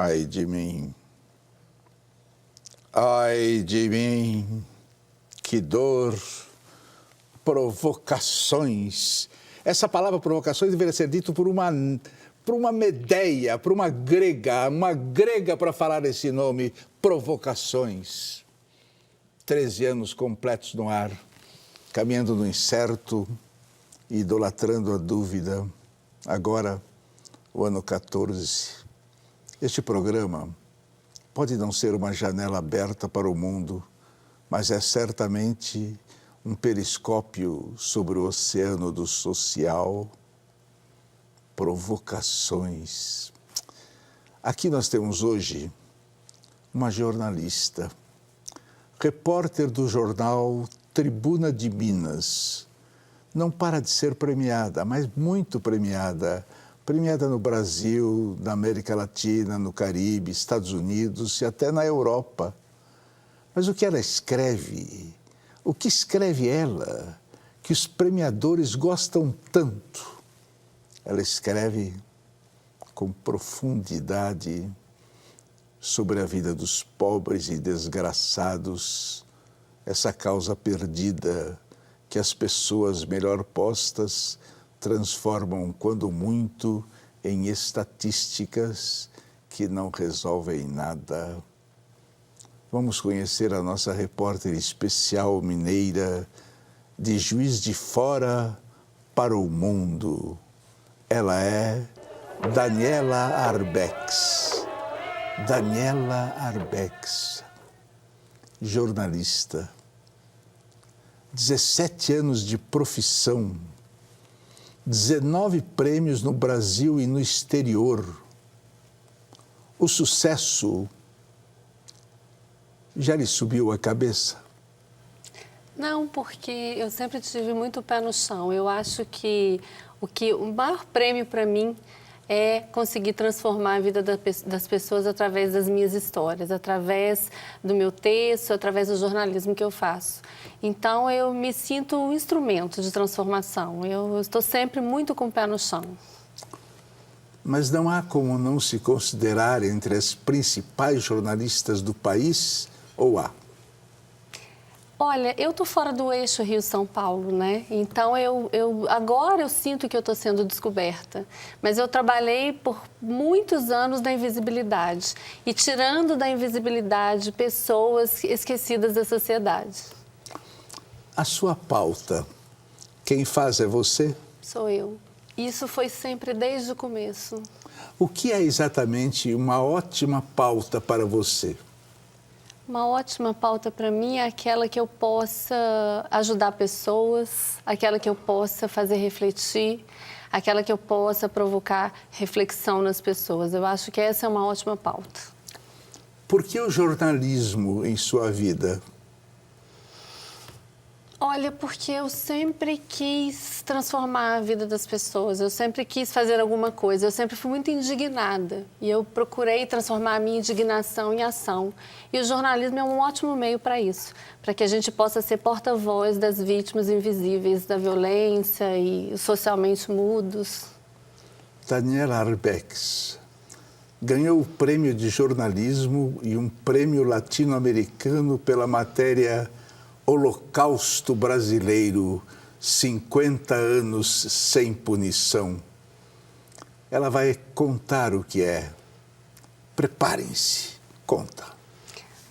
Ai de mim, que dor, provocações. Essa palavra provocações deveria ser dita por uma Medeia, por uma grega para falar esse nome, provocações. 13 anos completos no ar, caminhando no incerto, idolatrando a dúvida. Agora, o ano 14. Este programa pode não ser uma janela aberta para o mundo, mas é certamente um periscópio sobre o oceano do social. Provocações. Aqui nós temos hoje uma jornalista, repórter do jornal Tribuna de Minas. Não para de ser premiada, mas muito premiada. Premiada no Brasil, na América Latina, no Caribe, Estados Unidos e até na Europa. Mas o que ela escreve, o que escreve ela, que os premiadores gostam tanto? Ela escreve com profundidade sobre a vida dos pobres e desgraçados, essa causa perdida que as pessoas melhor postas transformam, quando muito, em estatísticas que não resolvem nada. Vamos conhecer a nossa repórter especial mineira, de Juiz de Fora para o mundo. Ela é Daniela Arbex. Daniela Arbex, jornalista, 17 anos de profissão, 19 prêmios no Brasil e no exterior. O sucesso já lhe subiu a cabeça? Não, porque eu sempre tive muito pé no chão. Eu acho que o maior prêmio para mim é conseguir transformar a vida das pessoas através das minhas histórias, através do meu texto, através do jornalismo que eu faço. Então, eu me sinto um instrumento de transformação. Eu estou sempre muito com o pé no chão. Mas não há como não se considerar entre as principais jornalistas do país, ou há? Olha, eu estou fora do eixo Rio-São Paulo, né? Então, agora eu sinto que eu estou sendo descoberta. Mas eu trabalhei por muitos anos na invisibilidade. E tirando da invisibilidade pessoas esquecidas da sociedade. A sua pauta, quem faz é você? Sou eu. Isso foi sempre desde o começo. O que é exatamente uma ótima pauta para você? Uma ótima pauta para mim é aquela que eu possa ajudar pessoas, aquela que eu possa fazer refletir, aquela que eu possa provocar reflexão nas pessoas. Eu acho que essa é uma ótima pauta. Por que o jornalismo em sua vida? Olha, porque eu sempre quis transformar a vida das pessoas, eu sempre quis fazer alguma coisa, eu sempre fui muito indignada e eu procurei transformar a minha indignação em ação. E o jornalismo é um ótimo meio para isso, para que a gente possa ser porta-voz das vítimas invisíveis da violência e os socialmente mudos. Daniela Arbex ganhou o prêmio de jornalismo e um prêmio latino-americano pela matéria Holocausto Brasileiro, 50 anos sem punição. Ela vai contar o que é. Preparem-se, conta.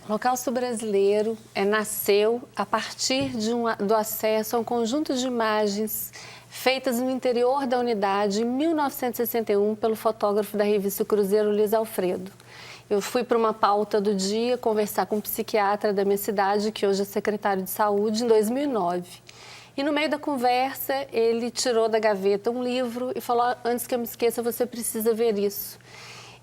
O Holocausto Brasileiro nasceu a partir do acesso a um conjunto de imagens feitas no interior da unidade em 1961 pelo fotógrafo da revista Cruzeiro, Luiz Alfredo. Eu fui para uma pauta do dia conversar com um psiquiatra da minha cidade, que hoje é secretário de saúde, em 2009. E no meio da conversa, ele tirou da gaveta um livro e falou: antes que eu me esqueça, você precisa ver isso.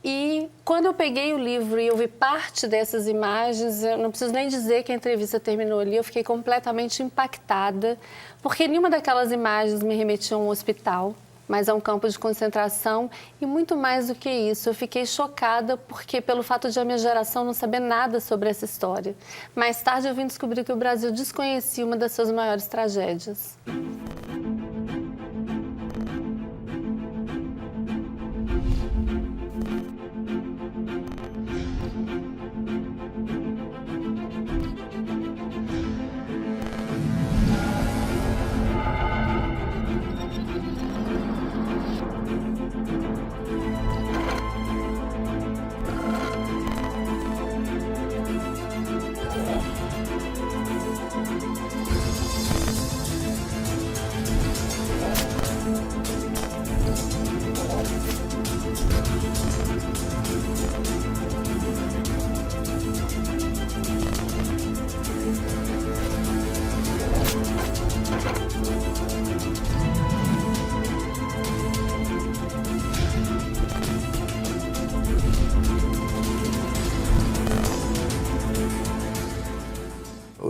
E quando eu peguei o livro e eu vi parte dessas imagens, eu não preciso nem dizer que a entrevista terminou ali, eu fiquei completamente impactada, porque nenhuma daquelas imagens me remetia a um hospital, mas a um campo de concentração, e muito mais do que isso, eu fiquei chocada porque pelo fato de a minha geração não saber nada sobre essa história. Mais tarde eu vim descobrir que o Brasil desconhecia uma das suas maiores tragédias.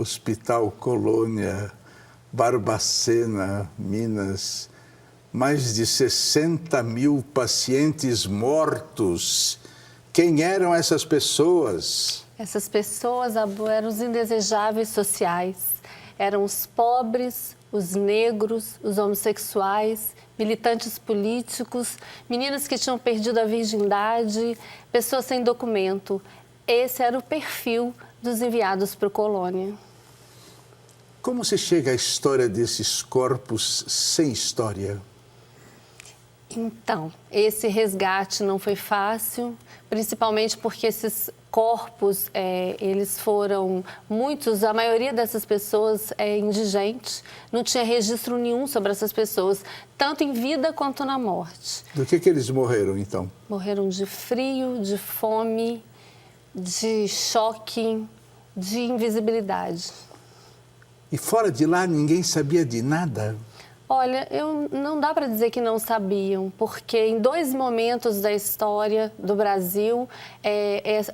Hospital Colônia, Barbacena, Minas, mais de 60 mil pacientes mortos. Quem eram essas pessoas? Essas pessoas, Abu, eram os indesejáveis sociais. Eram os pobres, os negros, os homossexuais, militantes políticos, meninas que tinham perdido a virgindade, pessoas sem documento. Esse era o perfil dos enviados para a colônia. Como se chega à história desses corpos sem história? Então, esse resgate não foi fácil, principalmente porque esses corpos, eles foram muitos, a maioria dessas pessoas é indigente, não tinha registro nenhum sobre essas pessoas, tanto em vida quanto na morte. Do que eles morreram, então? Morreram de frio, de fome, de choque, de invisibilidade. E fora de lá ninguém sabia de nada? Olha, não dá para dizer que não sabiam, porque em 2 momentos da história do Brasil,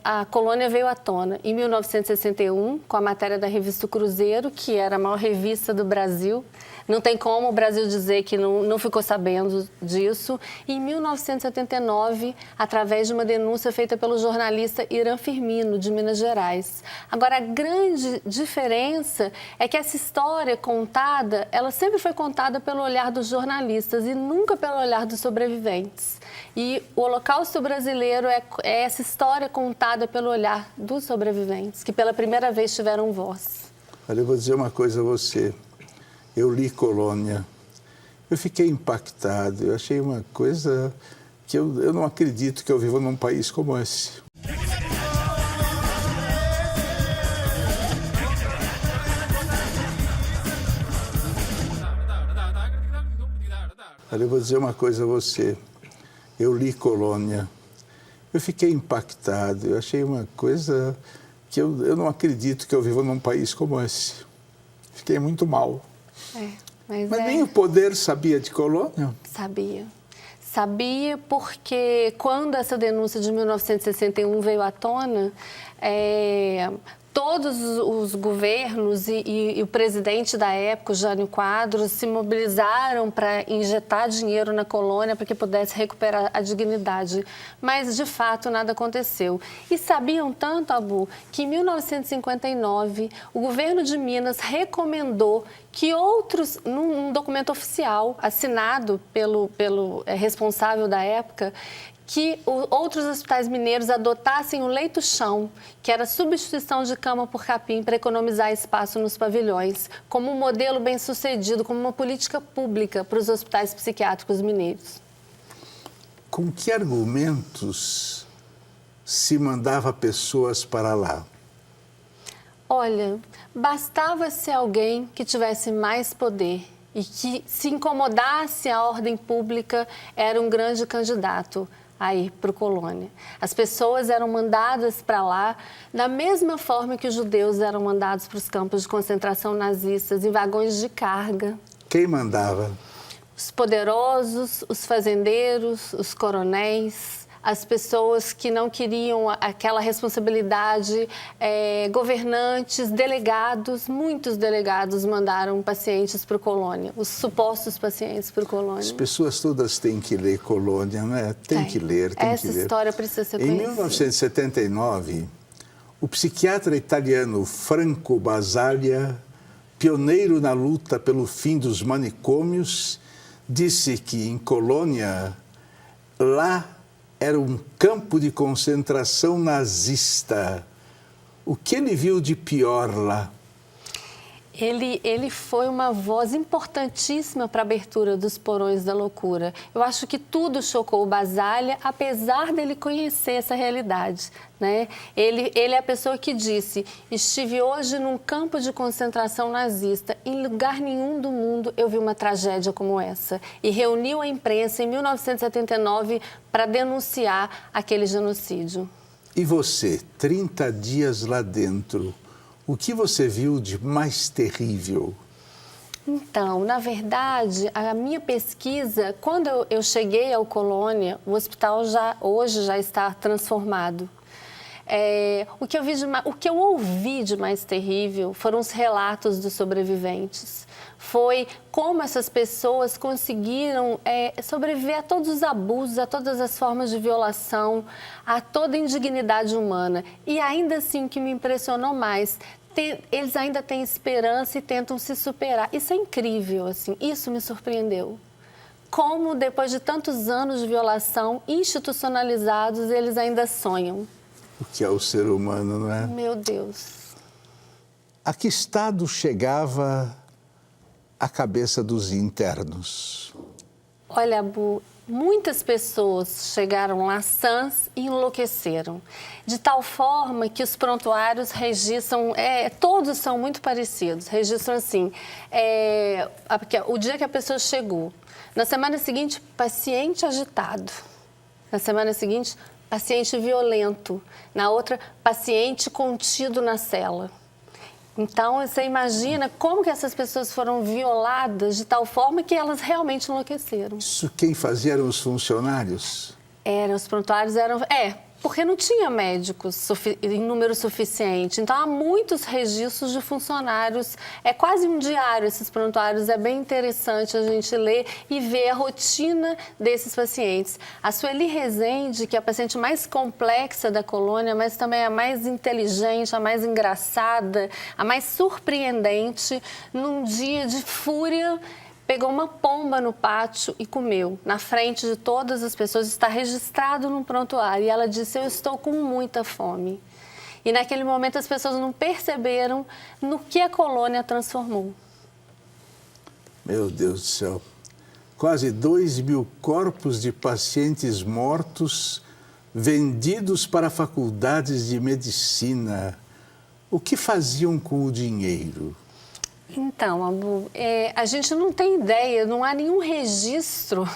a colônia veio à tona. Em 1961, com a matéria da revista O Cruzeiro, que era a maior revista do Brasil. Não tem como o Brasil dizer que não ficou sabendo disso. E em 1979, através de uma denúncia feita pelo jornalista Irã Firmino, de Minas Gerais. Agora, a grande diferença é que essa história contada, ela sempre foi contada pelo olhar dos jornalistas e nunca pelo olhar dos sobreviventes. E o Holocausto brasileiro é essa história contada pelo olhar dos sobreviventes, que pela primeira vez tiveram voz. Olha, eu vou dizer uma coisa a você. Eu li Colônia, eu fiquei impactado, eu achei uma coisa que eu não acredito que eu vivo num país como esse. Olha, eu vou dizer uma coisa a você. Eu li Colônia, eu fiquei impactado, eu achei uma coisa que eu não acredito que eu vivo num país como esse. Fiquei muito mal. Mas nem o poder sabia de Colônia? Sabia. Sabia porque quando essa denúncia de 1961 veio à tona, todos os governos e o presidente da época, o Jânio Quadros, se mobilizaram para injetar dinheiro na colônia para que pudesse recuperar a dignidade. Mas, de fato, nada aconteceu. E sabiam tanto, Abu, que em 1959 o governo de Minas recomendou que outros, num documento oficial assinado pelo responsável da época, que outros hospitais mineiros adotassem o leito-chão, que era a substituição de cama por capim para economizar espaço nos pavilhões, como um modelo bem-sucedido, como uma política pública para os hospitais psiquiátricos mineiros. Com que argumentos se mandava pessoas para lá? Olha, bastava ser alguém que tivesse mais poder e que se incomodasse a ordem pública, era um grande candidato a ir para o colônia. As pessoas eram mandadas para lá da mesma forma que os judeus eram mandados para os campos de concentração nazistas, em vagões de carga. Quem mandava? Os poderosos, os fazendeiros, os coronéis, as pessoas que não queriam aquela responsabilidade, governantes, delegados, muitos delegados mandaram pacientes para o colônia, os supostos pacientes para o colônia. As pessoas todas têm que ler Colônia, né? Tem que ler, tem que ler. Essa história precisa ser conhecida. Em conhecida. 1979, o psiquiatra italiano Franco Basaglia, pioneiro na luta pelo fim dos manicômios, disse que em Colônia, lá era um campo de concentração nazista. O que ele viu de pior lá? Ele foi uma voz importantíssima para a abertura dos porões da loucura. Eu acho que tudo chocou o Basaglia, apesar dele conhecer essa realidade, né? Ele é a pessoa que disse: estive hoje num campo de concentração nazista. Em lugar nenhum do mundo eu vi uma tragédia como essa. E reuniu a imprensa em 1979 para denunciar aquele genocídio. E você, 30 dias lá dentro, o que você viu de mais terrível? Então, na verdade, a minha pesquisa, quando eu cheguei ao Colônia, o hospital hoje já está transformado. O que eu ouvi de mais terrível foram os relatos dos sobreviventes. Foi como essas pessoas conseguiram sobreviver a todos os abusos, a todas as formas de violação, a toda a indignidade humana. E ainda assim, o que me impressionou mais, eles ainda têm esperança e tentam se superar. Isso é incrível, assim, isso me surpreendeu. Como, depois de tantos anos de violação institucionalizados, eles ainda sonham. O que é o ser humano, não é? Meu Deus. A que estado chegava a cabeça dos internos? Olha, Abu, muitas pessoas chegaram lá sãs e enlouqueceram. De tal forma que os prontuários registram, todos são muito parecidos, registram assim, o dia que a pessoa chegou. Na semana seguinte, paciente agitado. Na semana seguinte, paciente violento. Na outra, paciente contido na cela. Então, você imagina como que essas pessoas foram violadas de tal forma que elas realmente enlouqueceram. Isso quem fazia eram os funcionários? Os prontuários eram... porque não tinha médicos em número suficiente. Então, há muitos registros de funcionários. É quase um diário esses prontuários. É bem interessante a gente ler e ver a rotina desses pacientes. A Sueli Rezende, que é a paciente mais complexa da colônia, mas também a mais inteligente, a mais engraçada, a mais surpreendente, num dia de fúria, pegou uma pomba no pátio e comeu, na frente de todas as pessoas, está registrado no prontuário. E ela disse, eu estou com muita fome. E naquele momento as pessoas não perceberam no que a colônia transformou. Meu Deus do céu, quase 2.000 corpos de pacientes mortos vendidos para faculdades de medicina. O que faziam com o dinheiro? Então, Abu, a gente não tem ideia, não há nenhum registro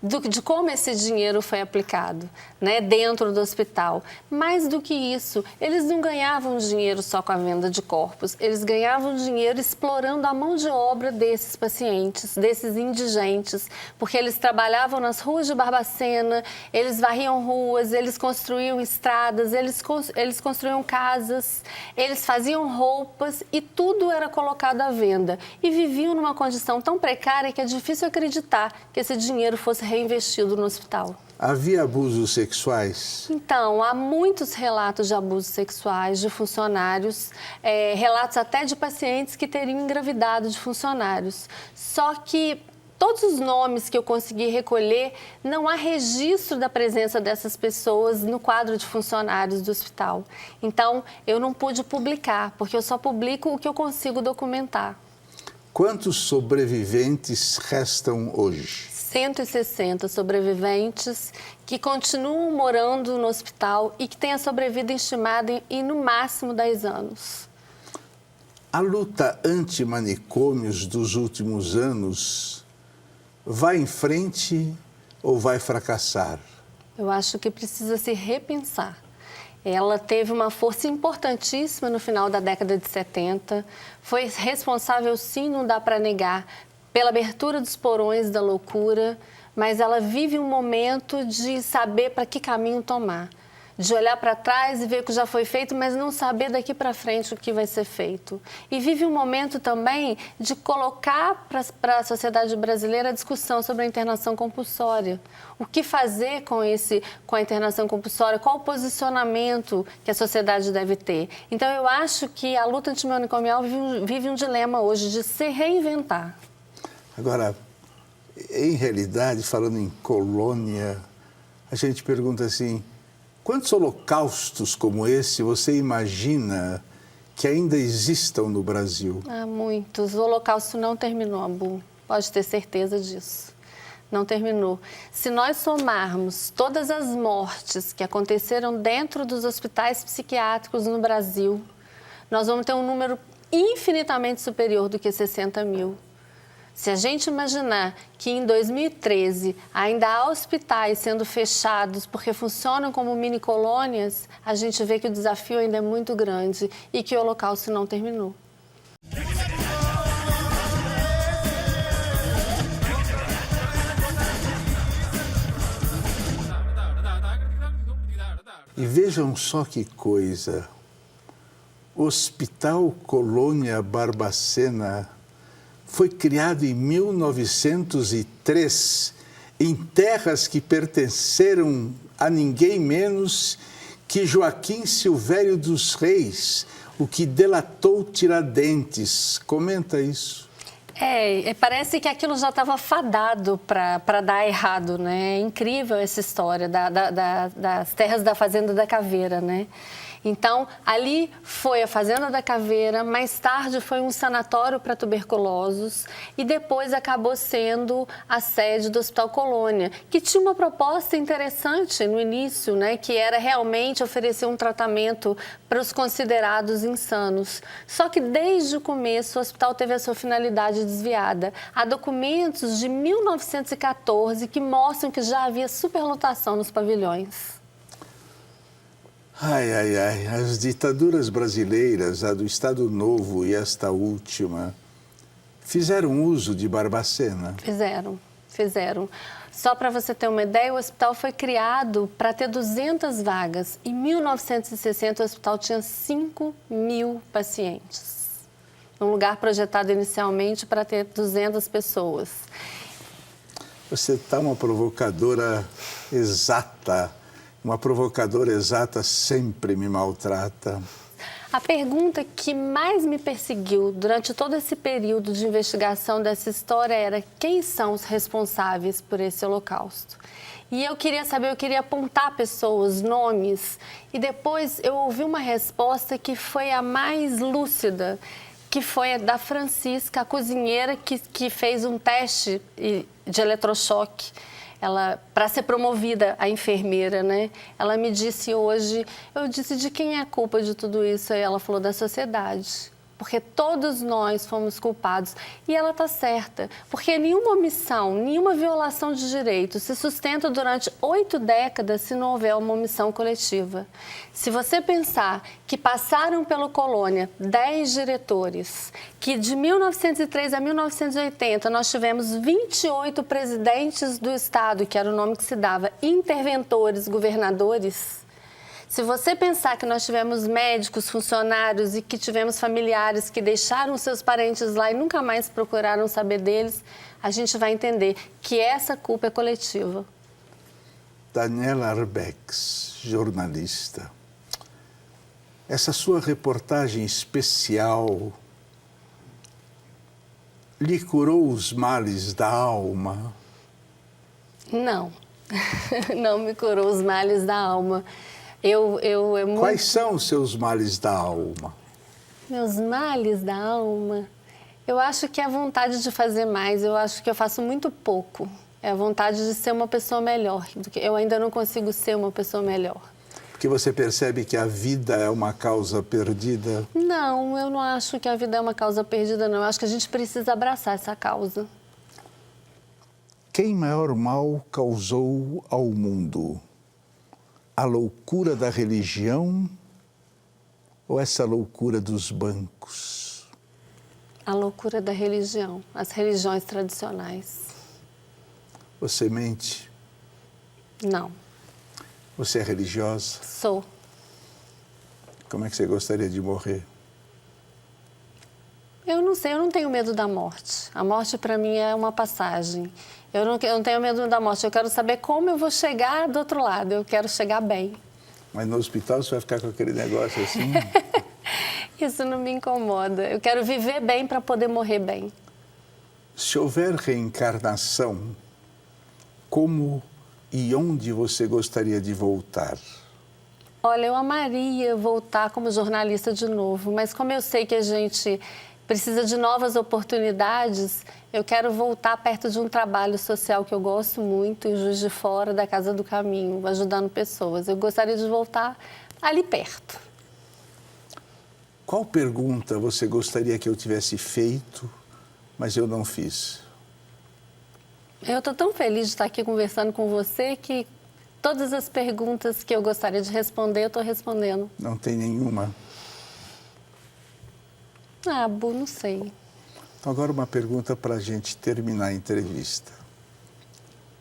de como esse dinheiro foi aplicado, né, dentro do hospital. Mais do que isso, eles não ganhavam dinheiro só com a venda de corpos, eles ganhavam dinheiro explorando a mão de obra desses pacientes, desses indigentes, porque eles trabalhavam nas ruas de Barbacena, eles varriam ruas, eles construíam estradas, eles construíam casas, eles faziam roupas e tudo era colocado à venda. E viviam numa condição tão precária que é difícil acreditar que esse dinheiro fosse reinvestido no hospital. Havia abusos sexuais? Então, há muitos relatos de abusos sexuais de funcionários, relatos até de pacientes que teriam engravidado de funcionários. Só que todos os nomes que eu consegui recolher, não há registro da presença dessas pessoas no quadro de funcionários do hospital. Então, eu não pude publicar, porque eu só publico o que eu consigo documentar. Quantos sobreviventes restam hoje? 160 sobreviventes que continuam morando no hospital e que têm a sobrevida estimada em no máximo 10 anos. A luta anti-manicômios dos últimos anos vai em frente ou vai fracassar? Eu acho que precisa se repensar. Ela teve uma força importantíssima no final da década de 70, foi responsável, sim, não dá para negar, pela abertura dos porões da loucura, mas ela vive um momento de saber para que caminho tomar, de olhar para trás e ver o que já foi feito, mas não saber daqui para frente o que vai ser feito. E vive um momento também de colocar para a sociedade brasileira a discussão sobre a internação compulsória. O que fazer com a internação compulsória? Qual o posicionamento que a sociedade deve ter? Então, eu acho que a luta antimanicomial vive um dilema hoje de se reinventar. Agora, em realidade, falando em colônia, a gente pergunta assim, quantos holocaustos como esse você imagina que ainda existam no Brasil? Há muitos. O holocausto não terminou, Abu. Pode ter certeza disso. Não terminou. Se nós somarmos todas as mortes que aconteceram dentro dos hospitais psiquiátricos no Brasil, nós vamos ter um número infinitamente superior do que 60 mil. Se a gente imaginar que em 2013 ainda há hospitais sendo fechados porque funcionam como mini-colônias, a gente vê que o desafio ainda é muito grande e que o Holocausto não terminou. E vejam só que coisa. Hospital Colônia Barbacena foi criado em 1903 em terras que pertenceram a ninguém menos que Joaquim Silvério dos Reis, o que delatou Tiradentes. Comenta isso. Parece que aquilo já estava fadado para dar errado, né? É incrível essa história das terras da Fazenda da Caveira, né? Então, ali foi a Fazenda da Caveira, mais tarde foi um sanatório para tuberculosos e depois acabou sendo a sede do Hospital Colônia, que tinha uma proposta interessante no início, né, que era realmente oferecer um tratamento para os considerados insanos. Só que desde o começo o hospital teve a sua finalidade desviada. Há documentos de 1914 que mostram que já havia superlotação nos pavilhões. Ai, ai, ai, as ditaduras brasileiras, a do Estado Novo e esta última, fizeram uso de Barbacena? Fizeram. Só para você ter uma ideia, o hospital foi criado para ter 200 vagas. Em 1960, o hospital tinha 5.000 pacientes. Um lugar projetado inicialmente para ter 200 pessoas. Você está uma provocadora exata. Uma provocadora exata sempre me maltrata. A pergunta que mais me perseguiu durante todo esse período de investigação dessa história era quem são os responsáveis por esse holocausto. E eu queria saber, eu queria apontar pessoas, nomes, e depois eu ouvi uma resposta que foi a mais lúcida, que foi a da Francisca, a cozinheira que fez um teste de eletrochoque. Para ser promovida a enfermeira, né? Ela me disse hoje, eu disse, de quem é a culpa de tudo isso? Aí ela falou, da sociedade. Porque todos nós fomos culpados. E ela está certa, porque nenhuma omissão, nenhuma violação de direitos se sustenta durante 8 décadas se não houver uma omissão coletiva. Se você pensar que passaram pelo Colônia 10 diretores, que de 1903 a 1980 nós tivemos 28 presidentes do Estado, que era o nome que se dava, interventores, governadores. Se você pensar que nós tivemos médicos, funcionários e que tivemos familiares que deixaram seus parentes lá e nunca mais procuraram saber deles, a gente vai entender que essa culpa é coletiva. Daniela Arbex, jornalista, essa sua reportagem especial lhe curou os males da alma? Não, não me curou os males da alma. Quais são os seus males da alma? Meus males da alma? Eu acho que é a vontade de fazer mais, eu acho que eu faço muito pouco. É a vontade de ser uma pessoa melhor, eu ainda não consigo ser uma pessoa melhor. Porque você percebe que a vida é uma causa perdida? Não, eu não acho que a vida é uma causa perdida, não. Eu acho que a gente precisa abraçar essa causa. Quem maior mal causou ao mundo? A loucura da religião ou essa loucura dos bancos? A loucura da religião, as religiões tradicionais. Você mente? Não. Você é religiosa? Sou. Como é que você gostaria de morrer? Eu não sei, eu não tenho medo da morte. A morte, para mim, é uma passagem. Eu não tenho medo da morte, eu quero saber como eu vou chegar do outro lado, eu quero chegar bem. Mas no hospital você vai ficar com aquele negócio assim? Isso não me incomoda. Eu quero viver bem para poder morrer bem. Se houver reencarnação, como e onde você gostaria de voltar? Olha, eu amaria voltar como jornalista de novo, mas como eu sei que a gente precisa de novas oportunidades, eu quero voltar perto de um trabalho social que eu gosto muito, em Juiz de Fora, da Casa do Caminho, ajudando pessoas. Eu gostaria de voltar ali perto. Qual pergunta você gostaria que eu tivesse feito, mas eu não fiz? Eu estou tão feliz de estar aqui conversando com você que todas as perguntas que eu gostaria de responder, eu estou respondendo. Não tem nenhuma? Ah, Bu, não sei. Então, agora uma pergunta para a gente terminar a entrevista.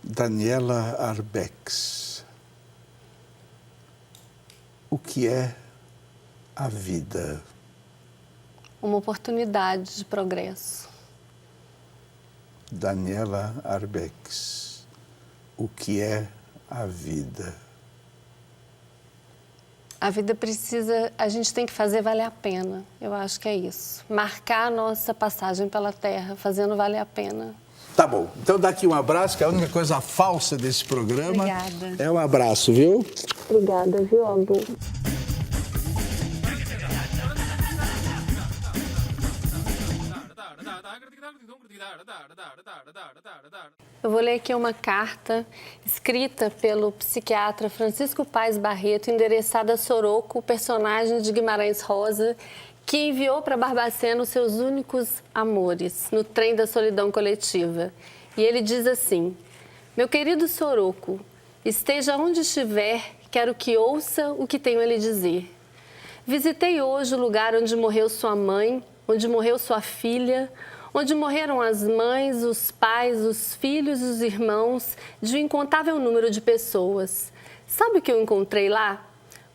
Daniela Arbex. o que é a vida? Uma oportunidade de progresso. Daniela Arbex, o que é a vida? A vida precisa, a gente tem que fazer valer a pena. Eu acho que é isso. Marcar a nossa passagem pela Terra, fazendo valer a pena. Tá bom. Então dá aqui um abraço, que é a única coisa falsa desse programa. Obrigada. É um abraço, viu? Obrigada, viu, Albu? Eu vou ler aqui uma carta escrita pelo psiquiatra Francisco Paes Barreto, endereçada a Soroco, personagem de Guimarães Rosa, que enviou para Barbacena os seus únicos amores, no trem da solidão coletiva. E ele diz assim: meu querido Soroco, esteja onde estiver, quero que ouça o que tenho a lhe dizer. Visitei hoje o lugar onde morreu sua mãe, onde morreu sua filha, onde morreram as mães, os pais, os filhos e os irmãos de um incontável número de pessoas. Sabe o que eu encontrei lá?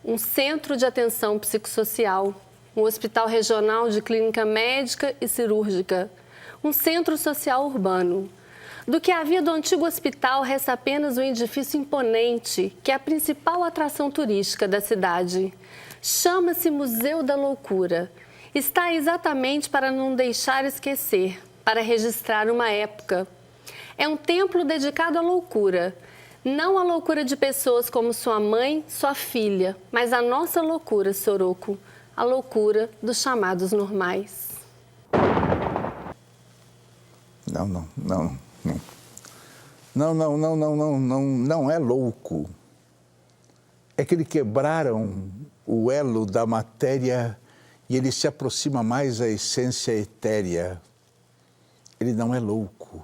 Um centro de atenção psicossocial, um hospital regional de clínica médica e cirúrgica, um centro social urbano. Do que havia do antigo hospital, resta apenas um edifício imponente, que é a principal atração turística da cidade. Chama-se Museu da Loucura. Está exatamente para não deixar esquecer, para registrar uma época. É um templo dedicado à loucura. Não à loucura de pessoas como sua mãe, sua filha, mas à nossa loucura, Soroco. A loucura dos chamados normais. Não é louco. É que eles quebraram o elo da matéria e ele se aproxima mais à essência etérea. Ele não é louco.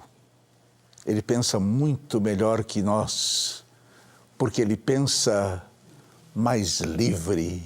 Ele pensa muito melhor que nós, porque ele pensa mais livre.